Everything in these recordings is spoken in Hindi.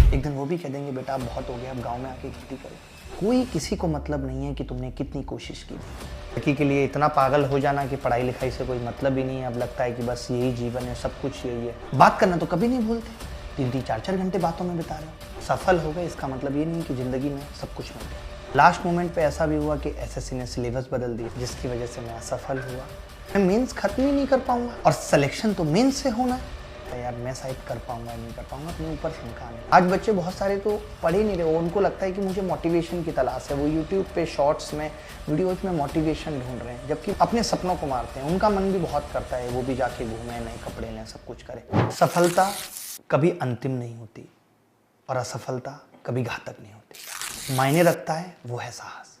एक दिन वो भी कह देंगे बेटा अब बहुत हो गया, अब गाँव में आके खेती करो। कोई किसी को मतलब नहीं है कि तुमने कितनी कोशिश की थी। लड़की के लिए इतना पागल हो जाना कि पढ़ाई लिखाई से कोई मतलब ही नहीं है, अब लगता है कि बस यही जीवन है, सब कुछ यही है। बात करना तो कभी नहीं भूलते, 3-3 4-4 घंटे बातों में बिता रहे हो। सफल हो गए इसका मतलब ये नहीं कि ज़िंदगी में सब कुछ मिल गया। लास्ट मोमेंट पे ऐसा भी हुआ कि एसएससी ने सिलेबस बदल दिया, जिसकी वजह से मैं असफल हुआ। मैं मेंस खत्म ही नहीं कर पाऊंगा और सिलेक्शन तो मेंस से होना है। यार मैं शायद कर पाऊंगा नहीं कर पाऊंगा, अपने ऊपर शंका नहीं। आज बच्चे बहुत सारे तो पढ़ ही नहीं रहे, उनको लगता है कि मुझे मोटिवेशन की तलाश है। वो यूट्यूब पे शॉर्ट्स में, वीडियोज में मोटिवेशन ढूंढ रहे हैं, जबकि अपने सपनों को मारते हैं। उनका मन भी बहुत करता है वो भी जाके घूमे, नए कपड़े लें, सब कुछ करे। सफलता कभी अंतिम नहीं होती और असफलता कभी घातक नहीं होती। मायने रखता है वो है साहस।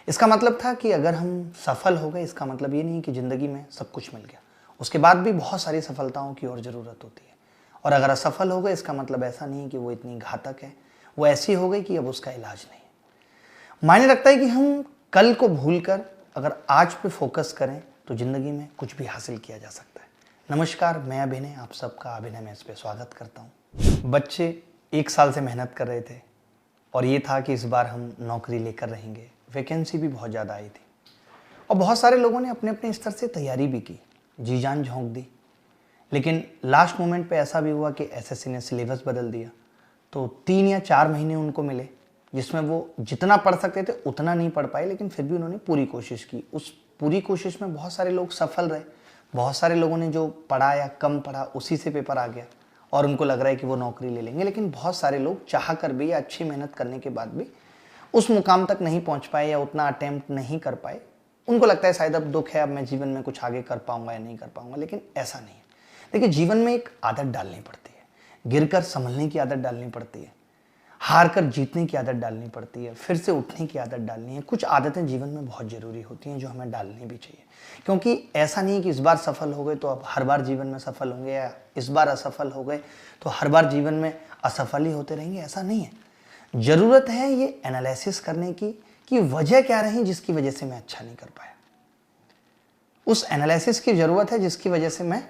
इसका मतलब था कि अगर हम सफल हो गए इसका मतलब ये नहीं कि ज़िंदगी में सब कुछ मिल गया, उसके बाद भी बहुत सारी सफलताओं की और ज़रूरत होती है। और अगर असफल हो गए इसका मतलब ऐसा नहीं कि वो इतनी घातक है, वो ऐसी हो गई कि अब उसका इलाज नहीं है। मायने रखता है कि हम कल को भूलकर अगर आज पे फोकस करें तो ज़िंदगी में कुछ भी हासिल किया जा सकता है। नमस्कार, मैं अभिनय, आप सबका अभिनय में इस पर स्वागत करता हूँ। बच्चे 1 साल से मेहनत कर रहे थे और ये था कि इस बार हम नौकरी लेकर रहेंगे। वैकेंसी भी बहुत ज़्यादा आई थी और बहुत सारे लोगों ने अपने अपने स्तर से तैयारी भी की, जी जान झोंक दी। लेकिन लास्ट मोमेंट पे ऐसा भी हुआ कि एसएससी ने सिलेबस बदल दिया, तो 3 या 4 महीने उनको मिले जिसमें वो जितना पढ़ सकते थे उतना नहीं पढ़ पाए, लेकिन फिर भी उन्होंने पूरी कोशिश की। उस पूरी कोशिश में बहुत सारे लोग सफल रहे। बहुत सारे लोगों ने जो पढ़ा या कम पढ़ा उसी से पेपर आ गया और उनको लग रहा है कि वो नौकरी ले लेंगे। लेकिन बहुत सारे लोग चाह कर भी या अच्छी मेहनत करने के बाद भी उस मुकाम तक नहीं पहुंच पाए या उतना अटेम्प्ट नहीं कर पाए। उनको लगता है शायद अब दुख है, अब मैं जीवन में कुछ आगे कर पाऊंगा या नहीं कर पाऊंगा, लेकिन ऐसा नहीं है। देखिए, जीवन में एक आदत डालनी पड़ती है, गिरकर संभलने की आदत डालनी पड़ती है, हार कर जीतने की आदत डालनी पड़ती है, फिर से उठने की आदत डालनी है। कुछ आदतें जीवन में बहुत ज़रूरी होती हैं जो हमें डालनी भी चाहिए, क्योंकि ऐसा नहीं है कि इस बार सफल हो गए तो अब हर बार जीवन में सफल होंगे, या इस बार असफल हो गए तो हर बार जीवन में असफल ही होते रहेंगे। ऐसा नहीं है। ज़रूरत है ये एनालिसिस करने की कि वजह क्या रही जिसकी वजह से मैं अच्छा नहीं कर पाया। उस एनालिसिस की ज़रूरत है जिसकी वजह से मैं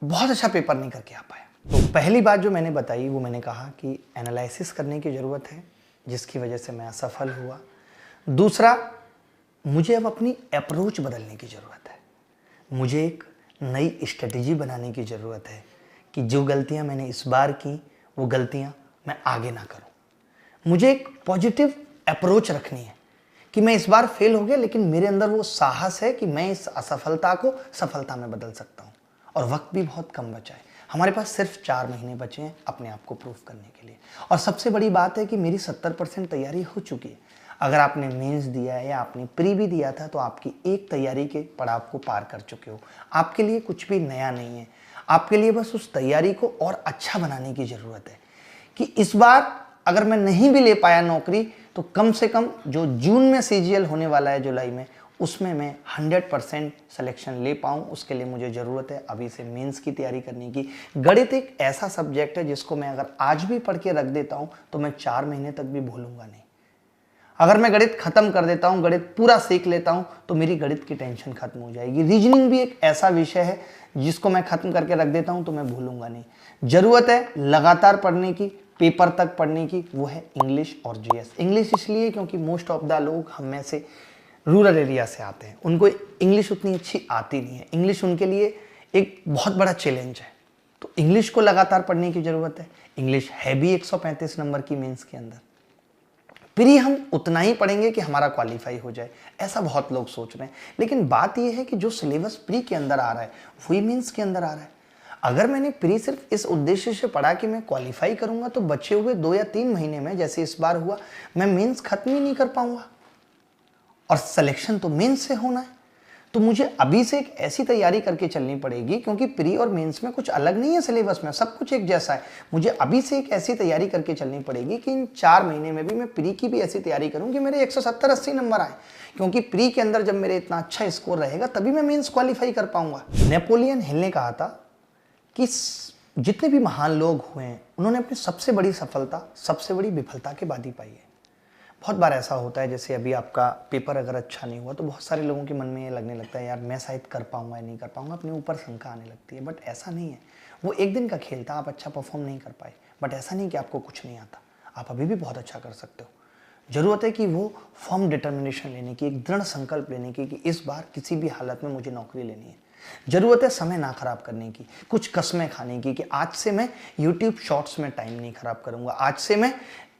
बहुत अच्छा पेपर नहीं करके आ पाया। तो पहली बात जो मैंने बताई वो मैंने कहा कि एनालिसिस करने की ज़रूरत है जिसकी वजह से मैं असफल हुआ। दूसरा, मुझे अब अपनी अप्रोच बदलने की ज़रूरत है। मुझे एक नई स्ट्रेटेजी बनाने की ज़रूरत है कि जो गलतियां मैंने इस बार की वो गलतियां मैं आगे ना करूं। मुझे एक पॉजिटिव अप्रोच रखनी है कि मैं इस बार फेल हो गया, लेकिन मेरे अंदर वो साहस है कि मैं इस असफलता को सफलता में बदल सकता हूँ। और वक्त भी बहुत कम बचा है, हमारे पास सिर्फ 4 महीने बचे हैं अपने आप को प्रूफ करने के लिए। और सबसे बड़ी बात है कि मेरी 70% तैयारी हो चुकी है। अगर आपने मेंस दिया है या आपने प्री भी दिया था तो आपकी एक तैयारी के पड़ाव को पार कर चुके हो। आपके लिए कुछ भी नया नहीं है, आपके लिए बस उस तैयारी को और अच्छा बनाने की ज़रूरत है कि इस बार अगर मैं नहीं भी ले पाया नौकरी तो कम से कम जो जून में सीजीएल होने वाला है जुलाई में, उसमें मैं 100% सिलेक्शन ले पाऊँ। उसके लिए मुझे ज़रूरत है अभी से मेंस की तैयारी करने की। गणित एक ऐसा सब्जेक्ट है जिसको मैं अगर आज भी पढ़ के रख देता हूँ तो मैं 4 महीने तक भी भूलूंगा नहीं। अगर मैं गणित खत्म कर देता हूँ, गणित पूरा सीख लेता हूँ, तो मेरी गणित की टेंशन खत्म हो जाएगी। रीजनिंग भी एक ऐसा विषय है जिसको मैं खत्म करके रख देता हूँ तो मैं भूलूंगा नहीं। ज़रूरत है लगातार पढ़ने की, पेपर तक पढ़ने की, वो है इंग्लिश और जीएस। इंग्लिश इसलिए क्योंकि मोस्ट ऑफ द लोग हम में से रूरल एरिया से आते हैं, उनको इंग्लिश उतनी अच्छी आती नहीं है। इंग्लिश उनके लिए एक बहुत बड़ा चैलेंज है, तो इंग्लिश को लगातार पढ़ने की ज़रूरत है। इंग्लिश है भी 135 नंबर की मेंस के अंदर। प्री हम उतना ही पढ़ेंगे कि हमारा क्वालिफाई हो जाए, ऐसा बहुत लोग सोच रहे हैं। लेकिन बात यह है कि जो सिलेबस प्री के अंदर आ रहा है वही मेंस के अंदर आ रहा है। अगर मैंने प्री सिर्फ इस उद्देश्य से पढ़ा कि मैं क्वालिफाई करूंगा तो बचे हुए 2 या 3 महीने में, जैसे इस बार हुआ, मैं मेंस खत्म ही नहीं कर पाऊंगा और सिलेक्शन तो मेंस से होना है। तो मुझे अभी से एक ऐसी तैयारी करके चलनी पड़ेगी, क्योंकि प्री और मेंस में कुछ अलग नहीं है, सिलेबस में सब कुछ एक जैसा है। मुझे अभी से एक ऐसी तैयारी करके चलनी पड़ेगी कि इन 4 महीने में भी मैं प्री की भी ऐसी तैयारी करूं कि मेरे 170-80 नंबर आए, क्योंकि प्री के अंदर जब मेरे इतना अच्छा स्कोर रहेगा तभी मैं मेंस क्वालिफाई कर पाऊंगा। नेपोलियन हिल ने कहा था कि जितने भी महान लोग हुए हैं उन्होंने अपनी सबसे बड़ी सफलता सबसे बड़ी विफलता के बाद ही पाई है। बहुत बार ऐसा होता है, जैसे अभी आपका पेपर अगर अच्छा नहीं हुआ तो बहुत सारे लोगों के मन में ये लगने लगता है यार मैं शायद कर पाऊंगा या नहीं कर पाऊंगा, अपने ऊपर शंका आने लगती है। बट ऐसा नहीं है, वो एक दिन का खेल था, आप अच्छा परफॉर्म नहीं कर पाए, बट ऐसा नहीं कि आपको कुछ नहीं आता, आप अभी भी बहुत अच्छा कर सकते हो। ज़रूरत है कि वो फर्म डिटर्मिनेशन लेने की, एक दृढ़ संकल्प लेने की कि इस बार किसी भी हालत में मुझे नौकरी लेनी है। ज़रूरत है समय ना खराब करने की, कुछ कस्में खाने की कि आज से मैं यूट्यूब शॉर्ट्स में टाइम नहीं खराब करूँगा, आज से मैं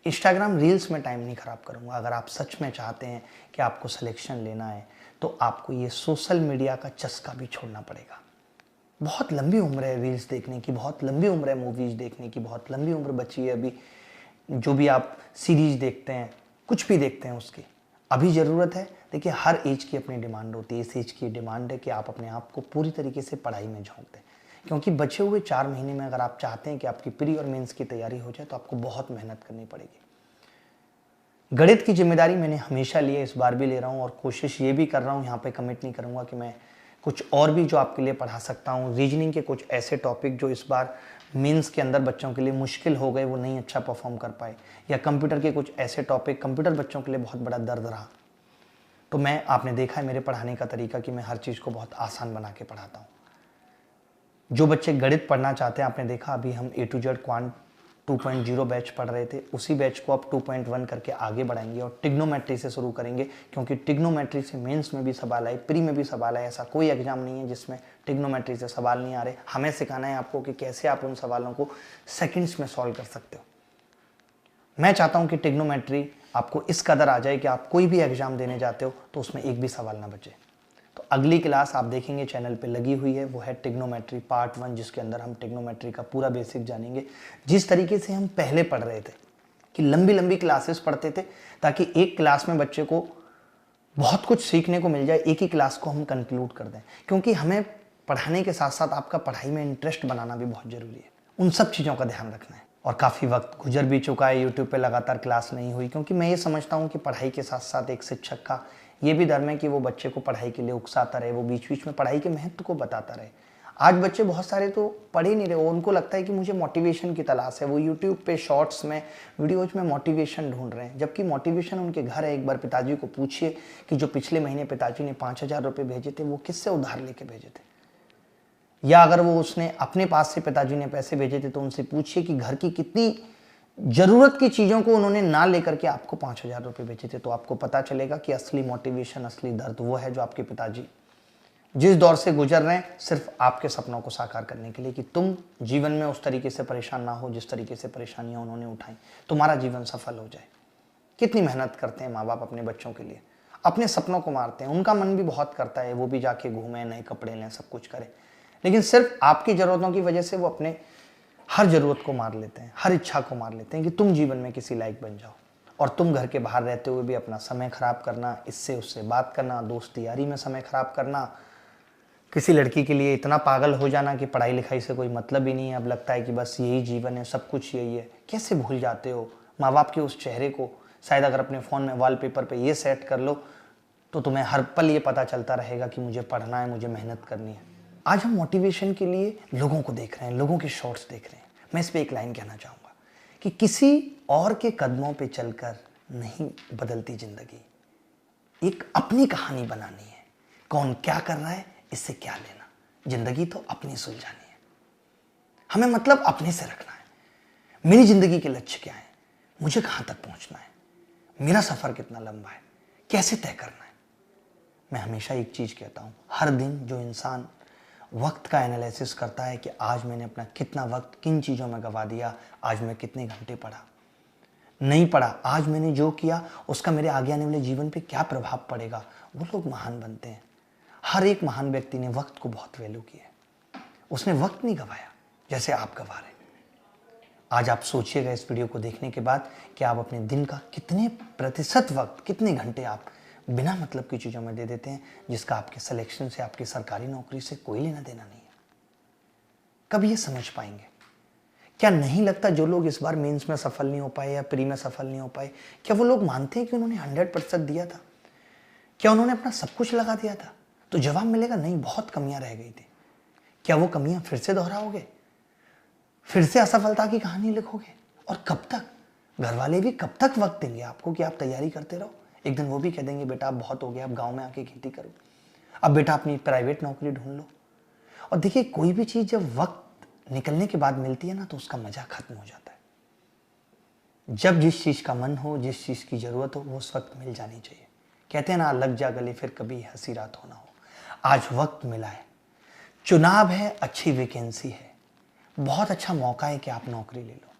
इंस्टाग्राम रील्स में टाइम नहीं खराब करूँगा। अगर आप सच में चाहते हैं कि आपको सिलेक्शन लेना है तो आपको ये सोशल मीडिया का चस्का भी छोड़ना पड़ेगा। बहुत लंबी उम्र है रील्स देखने की, बहुत लंबी उम्र है मूवीज़ देखने की, बहुत लंबी उम्र बची है अभी जो भी आप सीरीज़ देखते हैं, कुछ भी देखते हैं उसकी। अभी ज़रूरत है, देखिए हर एज की अपनी डिमांड होती है। इस एज की डिमांड है कि आप अपने आप को पूरी तरीके से पढ़ाई में झोंक दें, क्योंकि बचे हुए 4 महीने में अगर आप चाहते हैं कि आपकी प्री और मेंस की तैयारी हो जाए तो आपको बहुत मेहनत करनी पड़ेगी। गणित की जिम्मेदारी मैंने हमेशा ली है, इस बार भी ले रहा हूँ और कोशिश ये भी कर रहा हूँ, यहाँ पे कमिट नहीं करूँगा कि मैं कुछ और भी जो आपके लिए पढ़ा सकता हूँ। रीजनिंग के कुछ ऐसे टॉपिक जो इस बार मेंस के अंदर बच्चों के लिए मुश्किल हो गए, वो नहीं अच्छा परफॉर्म कर पाए, या कंप्यूटर के कुछ ऐसे टॉपिक, कंप्यूटर बच्चों के लिए बहुत बड़ा दर्द रहा। तो मैं, आपने देखा है मेरे पढ़ाने का तरीका कि मैं हर चीज़ को बहुत आसान बना के पढ़ाता हूँ। जो बच्चे गणित पढ़ना चाहते हैं, आपने देखा अभी हम A to Z quant 2.0 batch पढ़ रहे थे, उसी बैच को अब 2.1 करके आगे बढ़ाएंगे और टिग्नोमेट्री से शुरू करेंगे, क्योंकि टिग्नोमेट्री से मेंस में भी सवाल आए, प्री में भी सवाल आए। ऐसा कोई एग्जाम नहीं है जिसमें टिग्नोमेट्री से सवाल नहीं आ रहे। हमें सिखाना है आपको कि कैसे आप उन सवालों को सेकंड्स में सॉल्व कर सकते हो। मैं चाहता हूं कि टिग्नोमेट्री आपको इस कदर आ जाए कि आप कोई भी एग्जाम देने जाते हो तो उसमें एक भी सवाल ना बचे। तो अगली क्लास आप देखेंगे चैनल पे लगी हुई है, वो है टिग्नोमेट्री पार्ट 1, जिसके अंदर हम टिग्नोमेट्री का पूरा बेसिक जानेंगे। जिस तरीके से हम पहले पढ़ रहे थे कि लंबी लंबी क्लासेस पढ़ते थे ताकि एक क्लास में बच्चे को बहुत कुछ सीखने को मिल जाए, एक ही क्लास को हम कंक्लूड कर दें, क्योंकि हमें पढ़ाने के साथ साथ आपका पढ़ाई में इंटरेस्ट बनाना भी बहुत ज़रूरी है। उन सब चीज़ों का ध्यान रखना है। और काफ़ी वक्त गुजर भी चुका है, यूट्यूब पे लगातार क्लास नहीं हुई, क्योंकि मैं ये समझता हूँ कि पढ़ाई के साथ साथ एक शिक्षक का ये भी धर्म है कि वो बच्चे को पढ़ाई के लिए उकसाता रहे, वो बीच बीच में पढ़ाई के महत्व को बताता रहे। आज बच्चे बहुत सारे तो पढ़ ही नहीं रहे, उनको लगता है कि मुझे मोटिवेशन की तलाश है, वो यूट्यूब पे शॉर्ट्स में, वीडियोज में मोटिवेशन ढूंढ रहे हैं, जबकि मोटिवेशन उनके घर है। एक बार पिताजी को पूछिए कि जो पिछले महीने पिताजी ने 5,000 रुपये भेजे थे वो किससे उधार लेके भेजे थे, या अगर वो उसने अपने पास से पिताजी ने पैसे भेजे थे तो उनसे पूछिए कि घर की कितनी जरूरत की चीज़ों को उन्होंने ना लेकर के आपको 5,000 रुपये भेजे थे। तो आपको पता चलेगा कि असली मोटिवेशन, असली दर्द वो है जो आपके पिताजी जिस दौर से गुजर रहे हैं सिर्फ आपके सपनों को साकार करने के लिए, कि तुम जीवन में उस तरीके से परेशान ना हो जिस तरीके से परेशानियां उन्होंने उठाई, तुम्हारा जीवन सफल हो जाए। कितनी मेहनत करते हैं माँ बाप अपने बच्चों के लिए, अपने सपनों को मारते हैं। उनका मन भी बहुत करता है वो भी जाके घूमें, नए कपड़े लें, सब कुछ करें, लेकिन सिर्फ आपकी ज़रूरतों की वजह से वो अपने हर ज़रूरत को मार लेते हैं, हर इच्छा को मार लेते हैं कि तुम जीवन में किसी लायक बन जाओ। और तुम घर के बाहर रहते हुए भी अपना समय खराब करना, इससे उससे बात करना, दोस्ती यारी में समय खराब करना, किसी लड़की के लिए इतना पागल हो जाना कि पढ़ाई लिखाई से कोई मतलब ही नहीं है, अब लगता है कि बस यही जीवन है, सब कुछ यही है। कैसे भूल जाते हो माँ बाप के उस चेहरे को? शायद अगर अपने फ़ोन में वॉलपेपर पे ये सेट कर लो तो तुम्हें हर पल ये पता चलता रहेगा कि मुझे पढ़ना है, मुझे मेहनत करनी है। आज हम मोटिवेशन के लिए लोगों को देख रहे हैं, लोगों के शॉर्ट्स देख रहे हैं। मैं इस पर एक लाइन कहना चाहूँगा कि किसी और के कदमों पे चलकर नहीं बदलती जिंदगी, एक अपनी कहानी बनानी है। कौन क्या कर रहा है इससे क्या लेना, जिंदगी तो अपनी सुलझानी है। हमें मतलब अपने से रखना है। मेरी जिंदगी के लक्ष्य क्या है, मुझे कहाँ तक पहुँचना है, मेरा सफ़र कितना लंबा है, कैसे तय करना है। मैं हमेशा एक चीज़ कहता हूँ, हर दिन जो इंसान वक्त का एनालिसिस करता है कि आज मैंने अपना कितना वक्त किन चीज़ों में गंवा दिया, आज मैं कितने घंटे पढ़ा, नहीं पढ़ा, आज मैंने जो किया उसका मेरे आगे आने वाले जीवन पे क्या प्रभाव पड़ेगा, वो लोग महान बनते हैं। हर एक महान व्यक्ति ने वक्त को बहुत वैल्यू किया, उसने वक्त नहीं गंवाया जैसे आप गंवा रहे। आज आप सोचिएगा इस वीडियो को देखने के बाद कि आप अपने दिन का कितने प्रतिशत वक्त, कितने घंटे आप बिना मतलब की चीज़ों में दे देते हैं, जिसका आपके सिलेक्शन से, आपकी सरकारी नौकरी से कोई लेना देना नहीं है। कब ये समझ पाएंगे? क्या नहीं लगता जो लोग इस बार मेंस में सफल नहीं हो पाए या प्री में सफल नहीं हो पाए, क्या वो लोग मानते हैं कि उन्होंने 100% दिया था? क्या उन्होंने अपना सब कुछ लगा दिया था? तो जवाब मिलेगा नहीं, बहुत कमियां रह गई थी। क्या वो कमियां फिर से दोहराओगे, फिर से असफलता की कहानी लिखोगे? और कब तक? घर वाले भी कब तक वक्त देंगे आपको कि आप तैयारी करते रहो? एक दिन वो भी कह देंगे बेटा अब बहुत हो गया, अब गांव में आके खेती करो, अब बेटा अपनी प्राइवेट नौकरी ढूंढ लो। और देखिए कोई भी चीज़ जब वक्त निकलने के बाद मिलती है ना तो उसका मजा खत्म हो जाता है। जब जिस चीज़ का मन हो, जिस चीज़ की ज़रूरत हो, वो उस वक्त मिल जानी चाहिए। कहते हैं ना, लग जा गले फिर कभी हंसी रात हो ना हो। आज वक्त मिला है, चुनाव है, अच्छी वैकेंसी है, बहुत अच्छा मौका है कि आप नौकरी ले लो।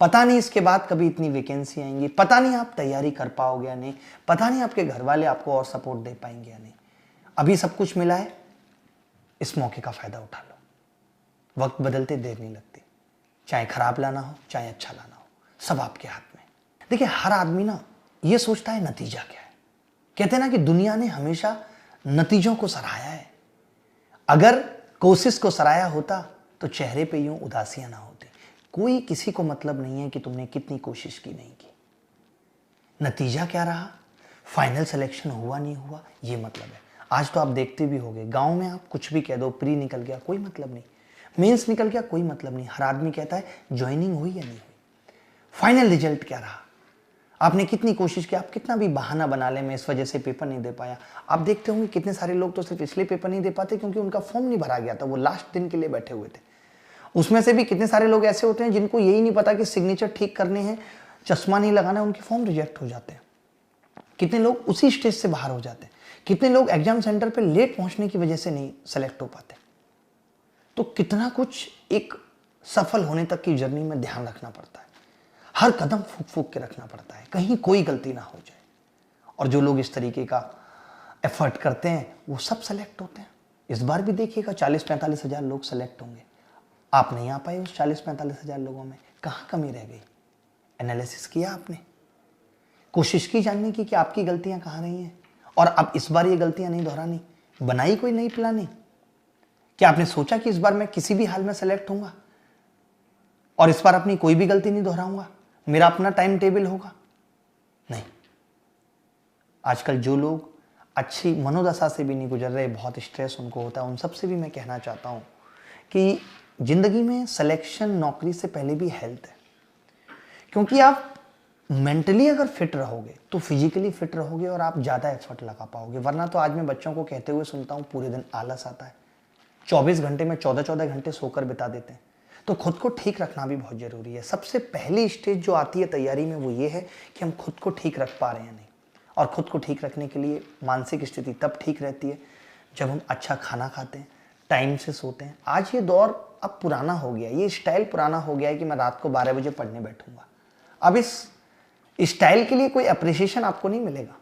पता नहीं इसके बाद कभी इतनी वैकेंसी आएंगी, पता नहीं आप तैयारी कर पाओगे या नहीं, पता नहीं आपके घर वाले आपको और सपोर्ट दे पाएंगे या नहीं। अभी सब कुछ मिला है, इस मौके का फायदा उठा लो। वक्त बदलते देर नहीं लगती, चाहे खराब लाना हो चाहे अच्छा लाना हो, सब आपके हाथ में। देखिए, हर आदमी ना ये सोचता है नतीजा क्या है। कहते हैं ना कि दुनिया ने हमेशा नतीजों को सराहा है। अगर कोशिश को सराहा होता तो चेहरे पे यूं उदासियां ना होती। कोई किसी को मतलब नहीं है कि तुमने कितनी कोशिश की नहीं की। नतीजा क्या रहा, फाइनल सिलेक्शन हुआ नहीं हुआ, ये मतलब है। आज तो आप देखते भी होंगे, गांव में आप कुछ भी कह दो, प्री निकल गया कोई मतलब नहीं, मेंस निकल गया कोई मतलब नहीं, हर आदमी कहता है ज्वाइनिंग हुई या नहीं हुई। फाइनल रिजल्ट क्या रहा, आपने कितनी कोशिश की, आप कितना भी बहाना बना ले, मैं इस वजह से पेपर नहीं दे पाया। आप देखते होंगे कितने सारे लोग तो सिर्फ इसलिए पेपर नहीं दे पाते क्योंकि उनका फॉर्म नहीं भरा गया था, वो लास्ट दिन के लिए बैठे हुए थे। उसमें से भी कितने सारे लोग ऐसे होते हैं जिनको यही नहीं पता कि सिग्नेचर ठीक करने हैं, चश्मा नहीं लगाना है, उनके फॉर्म रिजेक्ट हो जाते हैं। कितने लोग उसी स्टेज से बाहर हो जाते हैं। कितने लोग एग्जाम सेंटर पे लेट पहुंचने की वजह से नहीं सेलेक्ट हो पाते। तो कितना कुछ एक सफल होने तक की जर्नी में ध्यान रखना पड़ता है। हर कदम फूक फूक के रखना पड़ता है, कहीं कोई गलती ना हो जाए। और जो लोग इस तरीके का एफर्ट करते हैं वो सब सेलेक्ट होते हैं। इस बार भी देखिएगा 40-45 हज़ार लोग सेलेक्ट होंगे, आप नहीं आ पाए उस 40-45 हज़ार लोगों में। कहाँ कमी रह गई? एनालिसिस किया आपने? कोशिश की जानने की कि आपकी गलतियां कहाँ रही हैं और अब इस बार ये गलतियां नहीं दोहरानी? बनाई कोई नई प्लानिंग? क्या आपने सोचा कि इस बार मैं किसी भी हाल में सेलेक्ट होऊंगा और इस बार अपनी कोई भी गलती नहीं दोहराऊंगा, मेरा अपना टाइम टेबल होगा? नहीं। आजकल जो लोग अच्छी मनोदशा से भी नहीं गुजर रहे, बहुत स्ट्रेस उनको होता है, उन सब से भी मैं कहना चाहता हूं कि जिंदगी में सिलेक्शन नौकरी से पहले भी हेल्थ है। क्योंकि आप मेंटली अगर फिट रहोगे तो फिजिकली फिट रहोगे और आप ज़्यादा एफर्ट लगा पाओगे। वरना तो आज मैं बच्चों को कहते हुए सुनता हूँ पूरे दिन आलस आता है, 24 घंटे में 14-14 घंटे सोकर बिता देते हैं। तो खुद को ठीक रखना भी बहुत ज़रूरी है। सबसे पहली स्टेज जो आती है तैयारी में वो ये है कि हम खुद को ठीक रख पा रहे हैं नहीं। और खुद को ठीक रखने के लिए मानसिक स्थिति तब ठीक रहती है जब हम अच्छा खाना खाते हैं, टाइम से सोते हैं। आज ये दौर अब पुराना हो गया, ये स्टाइल पुराना हो गया है कि मैं रात को 12 बजे पढ़ने बैठूंगा। अब इस स्टाइल के लिए कोई अप्रिसिएशन आपको नहीं मिलेगा।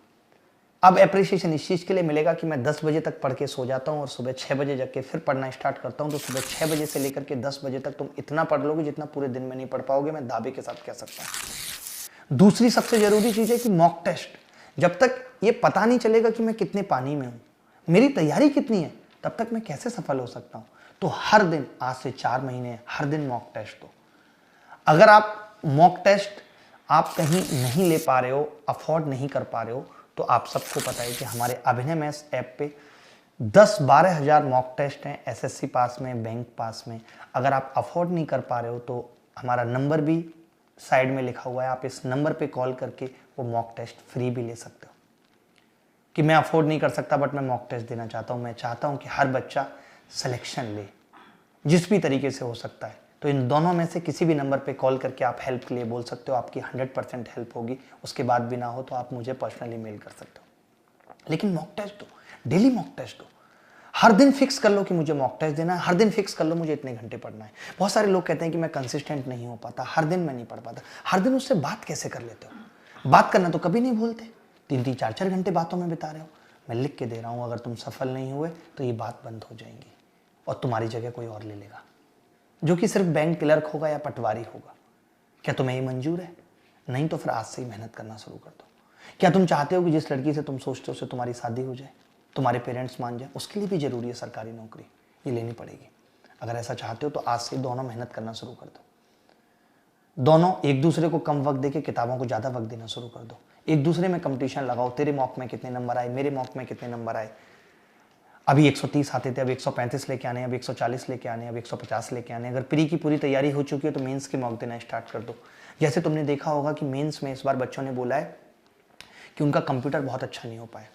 अब अप्रिसिएशन इस चीज़ के लिए मिलेगा कि मैं 10 बजे तक पढ़ के सो जाता हूँ और सुबह 6 बजे जग के फिर पढ़ना स्टार्ट करता हूँ। तो सुबह 6 बजे से लेकर के 10 बजे तक तुम इतना पढ़ लोगे जितना पूरे दिन में नहीं पढ़ पाओगे, मैं दावे के साथ कह सकता हूँ। दूसरी सबसे ज़रूरी चीज़ है कि मॉक टेस्ट। जब तक ये पता नहीं चलेगा कि मैं कितने पानी में हूँ, मेरी तैयारी कितनी है, तब तक मैं कैसे सफल हो सकता हूँ? तो हर दिन, आज से 4 महीने हर दिन मॉक टेस्ट दो। अगर आप मॉक टेस्ट आप कहीं नहीं ले पा रहे हो, अफोर्ड नहीं कर पा रहे हो, तो आप सबको पता है कि हमारे अभिनय मैथ्स ऐप पे 10-12 हज़ार मॉक टेस्ट हैं, एसएससी पास में, बैंक पास में। अगर आप अफोर्ड नहीं कर पा रहे हो तो हमारा नंबर भी साइड में लिखा हुआ है, आप इस नंबर पे कॉल करके वो मॉक टेस्ट फ्री भी ले सकते हो। कि मैं अफोर्ड नहीं कर सकता बट मैं मॉक टेस्ट देना चाहता हूँ, मैं चाहता हूँ कि हर बच्चा सिलेक्शन ले, जिस भी तरीके से हो सकता है। तो इन दोनों में से किसी भी नंबर पे कॉल करके आप हेल्प के लिए बोल सकते हो, आपकी 100% हेल्प होगी। उसके बाद भी ना हो तो आप मुझे पर्सनली मेल कर सकते हो। लेकिन मॉक टेस्ट दो, डेली मॉक टेस्ट दो। हर दिन फिक्स कर लो कि मुझे मॉक टेस्ट देना है, हर दिन फिक्स कर लो मुझे इतने घंटे पढ़ना है। बहुत सारे लोग कहते हैं कि मैं कंसिस्टेंट नहीं हो पाता, हर दिन मैं नहीं पढ़ पाता। हर दिन उससे बात कैसे कर लेते हो? बात करना तो कभी नहीं भूलते, 3-3, 4-4 घंटे बातों में बिता रहे हो। मैं लिख के दे रहा हूँ, अगर तुम सफल नहीं हुए तो ये बात बंद हो जाएंगी और तुम्हारी जगह कोई और ले लेगा, जो कि सिर्फ बैंक क्लर्क होगा या पटवारी होगा। क्या तुम्हें ये मंजूर है? नहीं तो फिर आज से ही मेहनत करना शुरू कर दो। क्या तुम चाहते हो कि जिस लड़की से तुम सोचते हो उससे तुम्हारी शादी हो जाए, तुम्हारे पेरेंट्स मान जाए? उसके लिए भी जरूरी है सरकारी नौकरी, ये लेनी पड़ेगी। अगर ऐसा चाहते हो तो आज से दोनों मेहनत करना शुरू कर दो। दोनों एक दूसरे को कम वक्त देके किताबों को ज़्यादा वक्त देना शुरू कर दो। एक दूसरे में कंपटीशन लगाओ, तेरे मॉक में कितने नंबर आए, मेरे मॉक में कितने नंबर आए। अभी 130 आते थे, अब 135 लेके आने, अब 140 लेके आने, अब 150 लेके आने। अगर प्री की पूरी तैयारी हो चुकी है तो मेंस के मॉक देना स्टार्ट कर दो। जैसे तुमने देखा होगा कि मेंस में इस बार बच्चों ने बोला है कि उनका कंप्यूटर बहुत अच्छा नहीं हो पाया,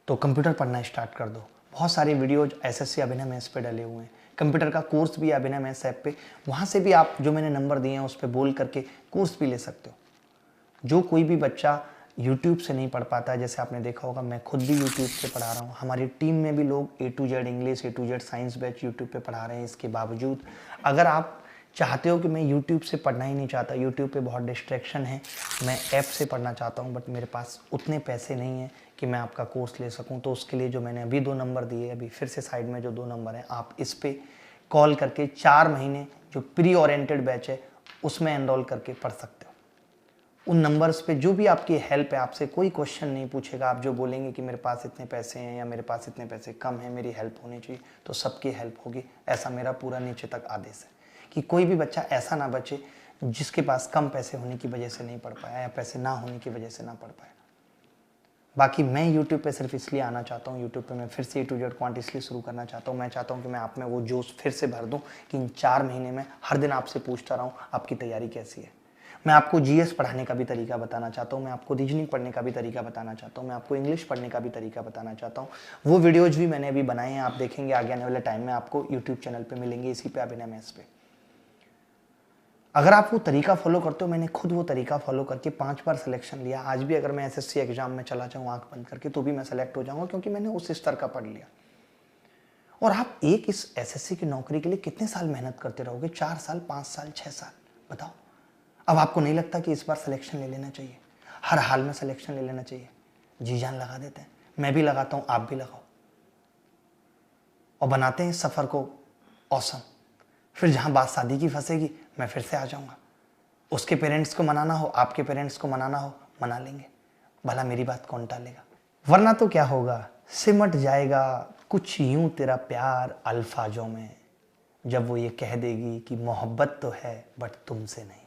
तो कंप्यूटर पढ़ना स्टार्ट कर दो। बहुत सारे वीडियोज एसएससी अभिनय मैथ्स पे डले हुए हैं। कंप्यूटर का कोर्स भी अभिनय मैथ्स ऐप पे, वहाँ से भी आप जो मैंने नंबर दिए हैं उस पर बोल करके कोर्स भी ले सकते हो। जो कोई भी बच्चा यूट्यूब से नहीं पढ़ पाता है, जैसे आपने देखा होगा मैं खुद भी यूट्यूब से पढ़ा रहा हूँ, हमारी टीम में भी लोग A to Z English, A to Z science batch YouTube पे पढ़ा रहे हैं। इसके बावजूद अगर आप चाहते हो कि मैं यूट्यूब से पढ़ना ही नहीं चाहता, यूट्यूब पे बहुत डिस्ट्रैक्शन है, मैं ऐप से पढ़ना चाहता हूँ, बट मेरे पास उतने पैसे नहीं हैं कि मैं आपका कोर्स ले सकूँ, तो उसके लिए जो मैंने अभी 2 नंबर दिए, अभी फिर से साइड में जो 2 नंबर हैं, आप इस पर कॉल करके 4 महीने जो प्री ओरिएंटेड बैच है उसमें एनरोल करके पढ़ सकते हो। उन नंबर्स पे जो भी आपकी हेल्प है, आपसे कोई क्वेश्चन नहीं पूछेगा, आप जो बोलेंगे कि मेरे पास इतने पैसे हैं या मेरे पास इतने पैसे कम हैं, मेरी हेल्प होनी चाहिए, तो सबकी हेल्प होगी। ऐसा मेरा पूरा नीचे तक आदेश है कि कोई भी बच्चा ऐसा ना बचे जिसके पास कम पैसे होने की वजह से नहीं पढ़ पाया या पैसे ना होने की वजह से ना पढ़ पाया। बाकी मैं यूट्यूब पे सिर्फ इसलिए आना चाहता हूँ, यूट्यूब पे मैं फिर से A to Z क्वांट इसलिए शुरू करना चाहता हूँ, मैं चाहता हूँ कि मैं आप में वो जोश फिर से भर दूँ कि इन 4 महीने में हर दिन आपसे पूछता रहूँ आपकी तैयारी कैसी है। मैं आपको GS पढ़ाने का भी तरीका बताना चाहता हूँ, मैं आपको रीजनिंग पढ़ने का भी तरीका बताना चाहता हूँ, मैं आपको इंग्लिश पढ़ने का भी तरीका बताना चाहता हूँ। वो वीडियोज भी मैंने अभी बनाए हैं, आप देखेंगे आगे आने वाले टाइम में आपको यूट्यूब चैनल पे मिलेंगे, इसी पे अभिनय मैथ्स पे। अगर आप वो तरीका फॉलो करते हो, मैंने खुद वो तरीका फॉलो करके 5 बार सिलेक्शन लिया। आज भी अगर मैं SSC एग्जाम में चला जाऊँ आंख बंद करके तो भी मैं सेलेक्ट हो जाऊँगा, क्योंकि मैंने उस स्तर का पढ़ लिया। और आप एक इस SSC की नौकरी के लिए कितने साल मेहनत करते रहोगे? 4 साल, 5 साल, 6 साल, बताओ। अब आपको नहीं लगता कि इस बार सिलेक्शन ले लेना चाहिए? हर हाल में सिलेक्शन ले लेना चाहिए। जी जान लगा देते हैं, मैं भी लगाता हूँ, आप भी लगाओ, और बनाते हैं सफ़र को औसम। फिर जहाँ बात शादी की फंसेगी मैं फिर से आ जाऊँगा। उसके पेरेंट्स को मनाना हो, आपके पेरेंट्स को मनाना हो, मना लेंगे, भला मेरी बात कौन टालेगा। वरना तो क्या होगा, सिमट जाएगा कुछ यूं तेरा प्यार अल्फाजों में, जब वो ये कह देगी कि मोहब्बत तो है बट तुमसे नहीं।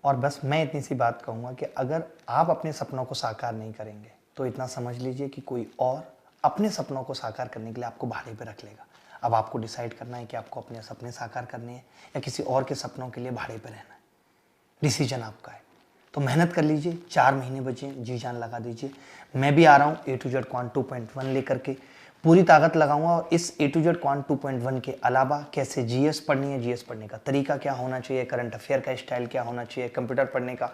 और बस मैं इतनी सी बात कहूँगा कि अगर आप अपने सपनों को साकार नहीं करेंगे तो इतना समझ लीजिए कि कोई और अपने सपनों को साकार करने के लिए आपको भाड़े पे रख लेगा। अब आपको डिसाइड करना है कि आपको अपने सपने साकार करने हैं या किसी और के सपनों के लिए भाड़े पे रहना है। डिसीजन आपका है, तो मेहनत कर लीजिए। 4 महीने बचे, जी जान लगा दीजिए। मैं भी आ रहा हूँ A to Z क्वांट 2.1 लेकर के, पूरी ताकत लगाऊंगा। और इस A to Z क्वांट 2.1 के अलावा कैसे GS पढ़नी है, GS पढ़ने का तरीका क्या होना चाहिए, करंट अफेयर का स्टाइल क्या होना चाहिए, कंप्यूटर पढ़ने का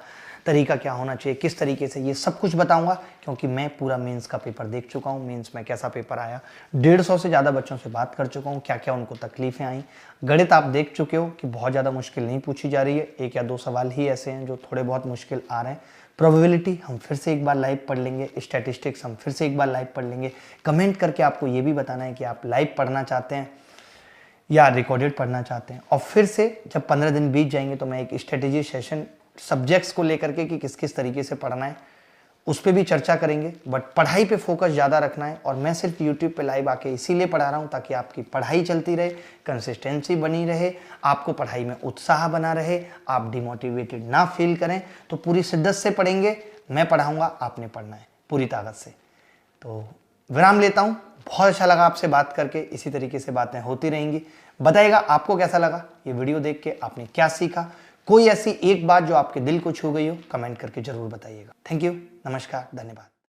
तरीका क्या होना चाहिए, किस तरीके से, ये सब कुछ बताऊंगा। क्योंकि मैं पूरा मेंस का पेपर देख चुका हूँ, मेंस में कैसा पेपर आया, 150 से ज़्यादा बच्चों से बात कर चुका हूँ, क्या क्या उनको तकलीफें आई। गणित आप देख चुके हो कि बहुत ज़्यादा मुश्किल नहीं पूछी जा रही है, 1 या 2 सवाल ही ऐसे हैं जो थोड़े बहुत मुश्किल आ रहे हैं। प्रोबेबिलिटी हम फिर से एक बार लाइव पढ़ लेंगे, स्टैटिस्टिक्स हम फिर से एक बार लाइव पढ़ लेंगे। कमेंट करके आपको ये भी बताना है कि आप लाइव पढ़ना चाहते हैं या रिकॉर्डेड पढ़ना चाहते हैं। और फिर से जब 15 दिन बीत जाएंगे तो मैं एक स्ट्रेटेजी सेशन सब्जेक्ट्स को लेकर के कि किस किस तरीके से पढ़ना है उस पर भी चर्चा करेंगे। बट पढ़ाई पे फोकस ज़्यादा रखना है। और मैं सिर्फ यूट्यूब पे लाइव आके इसीलिए पढ़ा रहा हूँ ताकि आपकी पढ़ाई चलती रहे, कंसिस्टेंसी बनी रहे, आपको पढ़ाई में उत्साह बना रहे, आप डिमोटिवेटेड ना फील करें। तो पूरी शिद्दत से पढ़ेंगे, मैं पढ़ाऊँगा, आपने पढ़ना है पूरी ताकत से। तो विराम लेता हूँ। बहुत अच्छा लगा आपसे बात करके, इसी तरीके से बातें होती रहेंगी। बताइएगा आपको कैसा लगा ये वीडियो देख के, आपने क्या सीखा। कोई ऐसी एक बात जो आपके दिल को छू गई हो, कमेंट करके जरूर बताइएगा। थैंक यू, नमस्कार, धन्यवाद।